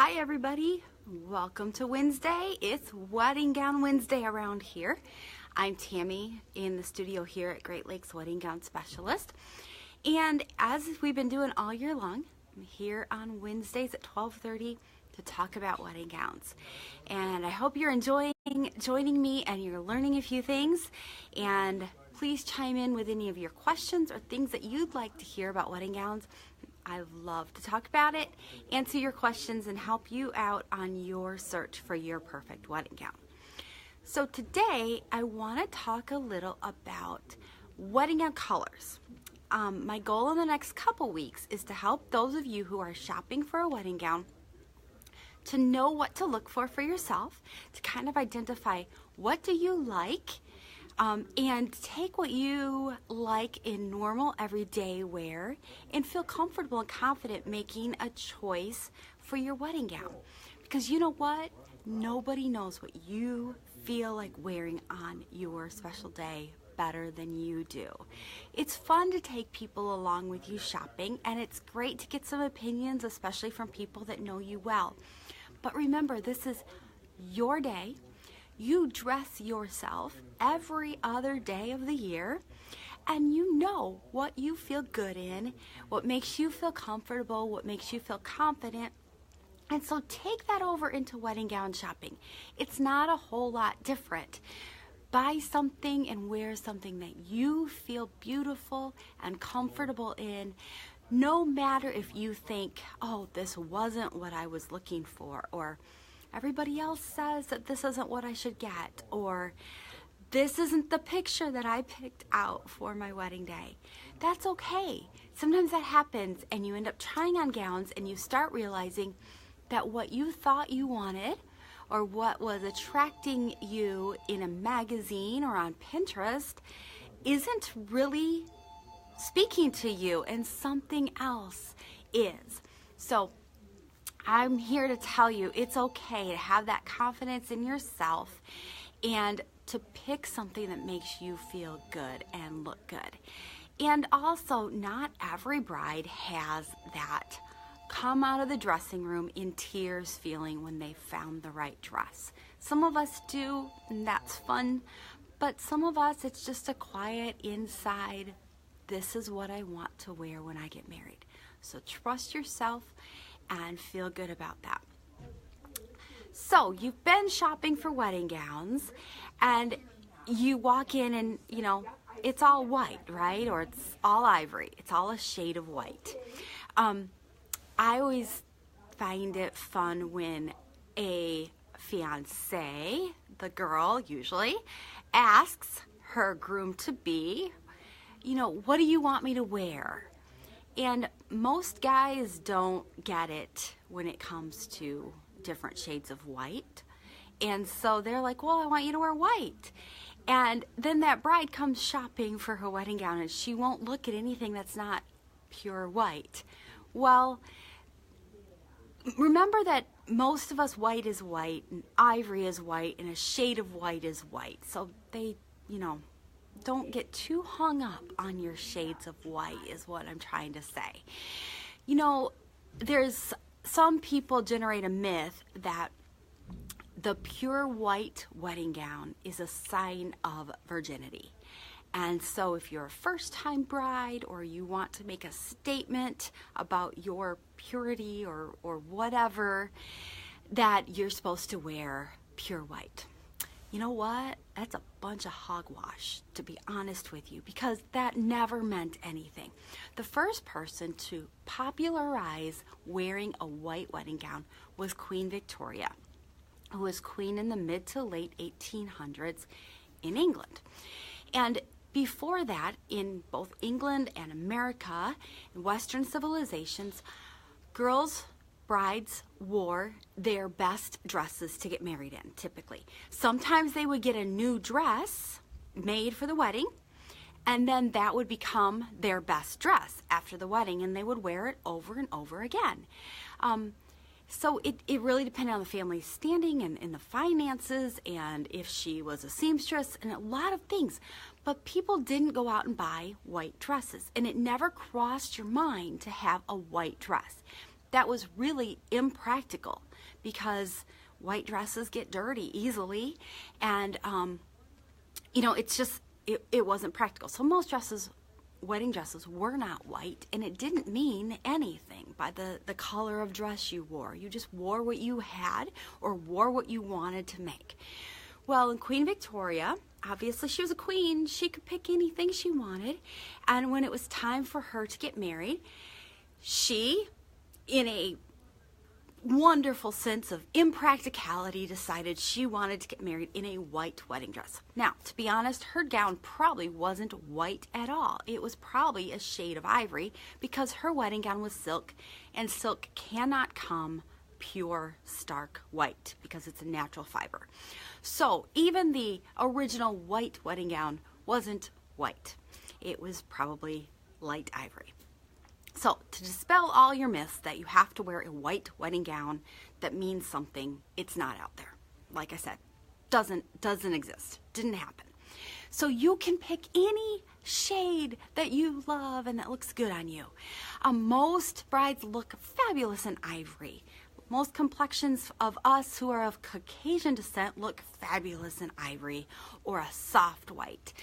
Hi everybody, welcome to Wednesday. It's Wedding Gown Wednesday around here. I'm Tammy in the studio here at Great Lakes Wedding Gown Specialist. And as we've been doing all year long, I'm here on Wednesdays at 12:30 to talk about wedding gowns. And I hope you're enjoying joining me and you're learning a few things. And please chime in with any of your questions or things that you'd like to hear about wedding gowns. I love to talk about it, answer your questions, and help you out on your search for your perfect wedding gown. So today, I want to talk a little about wedding gown colors. My goal in the next couple weeks is to help those of you who are shopping for a wedding gown to know what to look for yourself, to kind of identify what do you like, and take what you like in normal everyday wear and feel comfortable and confident making a choice for your wedding gown. Because you know what? Nobody knows what you feel like wearing on your special day better than you do. It's fun to take people along with you shopping, and it's great to get some opinions, especially from people that know you well. But remember, this is your day. You dress yourself every other day of the year, and you know what you feel good in, what makes you feel comfortable, what makes you feel confident. And so take that over into wedding gown shopping. It's not a whole lot different. Buy something and wear something that you feel beautiful and comfortable in, no matter if you think, oh, this wasn't what I was looking for, or everybody else says that this isn't what I should get, or this isn't the picture that I picked out for my wedding day. That's okay. Sometimes that happens and you end up trying on gowns and you start realizing that what you thought you wanted or what was attracting you in a magazine or on Pinterest isn't really speaking to you, and something else is. So I'm here to tell you it's okay to have that confidence in yourself and to pick something that makes you feel good and look good. And also, not every bride has that come out of the dressing room in tears feeling when they found the right dress. Some of us do, and that's fun, but some of us, it's just a quiet inside, this is what I want to wear when I get married. So trust yourself and feel good about that. So you've been shopping for wedding gowns and you walk in and, it's all white, right? Or it's all ivory. It's all a shade of white. I always find it fun when a fiancé, the girl usually, asks her groom-to-be, what do you want me to wear? And most guys don't get it when it comes to different shades of white. And so they're like, well, I want you to wear white. And then that bride comes shopping for her wedding gown and she won't look at anything that's not pure white. Well, remember that most of us, white is white and ivory is white and a shade of white is white. So they, don't get too hung up on your shades of white is what I'm trying to say. There's some people generate a myth that the pure white wedding gown is a sign of virginity. And so if you're a first-time bride or you want to make a statement about your purity or whatever, that you're supposed to wear pure white. You know what? That's a bunch of hogwash, to be honest with you, because that never meant anything. The first person to popularize wearing a white wedding gown was Queen Victoria, who was queen in the mid to late 1800s in England. And before that, in both England and America, in Western civilizations, brides wore their best dresses to get married in, typically. Sometimes they would get a new dress made for the wedding, and then that would become their best dress after the wedding, and they would wear it over and over again. So it really depended on the family's standing and the finances, and if she was a seamstress, and a lot of things. But people didn't go out and buy white dresses, and it never crossed your mind to have a white dress. that was really impractical because white dresses get dirty easily, and you know, it's just, it wasn't practical. So most dresses, wedding dresses, were not white, and it didn't mean anything by the color of dress you wore. You just wore what you had or wore what you wanted to make. Well, in Queen Victoria, obviously she was a queen, she could pick anything she wanted, and when it was time for her to get married, she, in a wonderful sense of impracticality, decided she wanted to get married in a white wedding dress. Now, to be honest, her gown probably wasn't white at all. It was probably a shade of ivory because her wedding gown was silk, and silk cannot come pure stark white because it's a natural fiber. So even the original white wedding gown wasn't white. It was probably light ivory. So to dispel all your myths that you have to wear a white wedding gown that means something, it's not out there. Like I said, doesn't exist. Didn't happen. So you can pick any shade that you love and that looks good on you. Most brides look fabulous in ivory. Most complexions of us who are of Caucasian descent look fabulous in ivory or a soft white.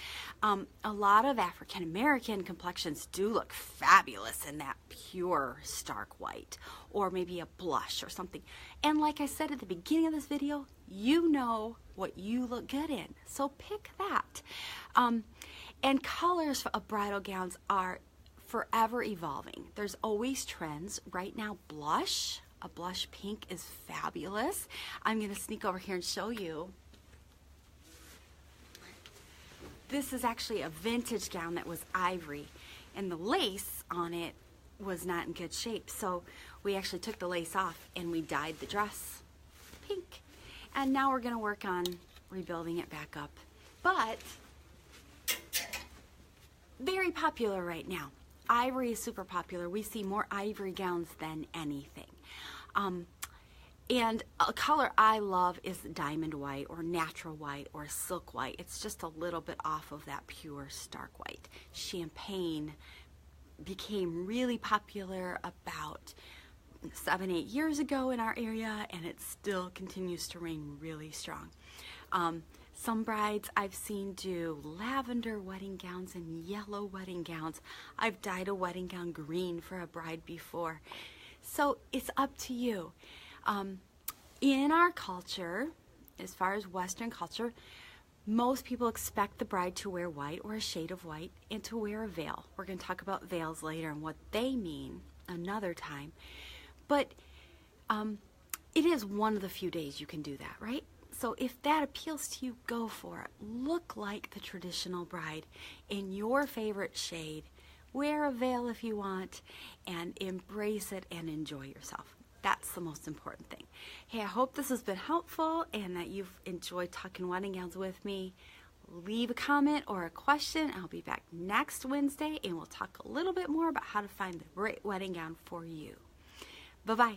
A lot of African American complexions do look fabulous in that pure stark white, or maybe a blush or something. And like I said at the beginning of this video, you know what you look good in, so pick that. And colors of bridal gowns are forever evolving. There's always trends. Right now, blush. A blush pink is fabulous. I'm going to sneak over here and show you. This is actually a vintage gown that was ivory, and the lace on it was not in good shape. So we actually took the lace off and we dyed the dress pink. And now we're going to work on rebuilding it back up. But very popular right now. Ivory is super popular. We see more ivory gowns than anything. And a color I love is diamond white or natural white or silk white. It's just a little bit off of that pure stark white. Champagne became really popular about 7-8 years ago in our area, and it still continues to reign really strong. Some brides I've seen do lavender wedding gowns and yellow wedding gowns. I've dyed a wedding gown green for a bride before. So it's up to you. In our culture, as far as Western culture, most people expect the bride to wear white or a shade of white and to wear a veil. We're going to talk about veils later and what they mean another time. But it is one of the few days you can do that, right? So if that appeals to you, go for it. Look like the traditional bride in your favorite shade. Wear a veil if you want, and embrace it and enjoy yourself. That's the most important thing. Hey, I hope this has been helpful and that you've enjoyed talking wedding gowns with me. Leave a comment or a question. I'll be back next Wednesday, and we'll talk a little bit more about how to find the great wedding gown for you. Bye-bye.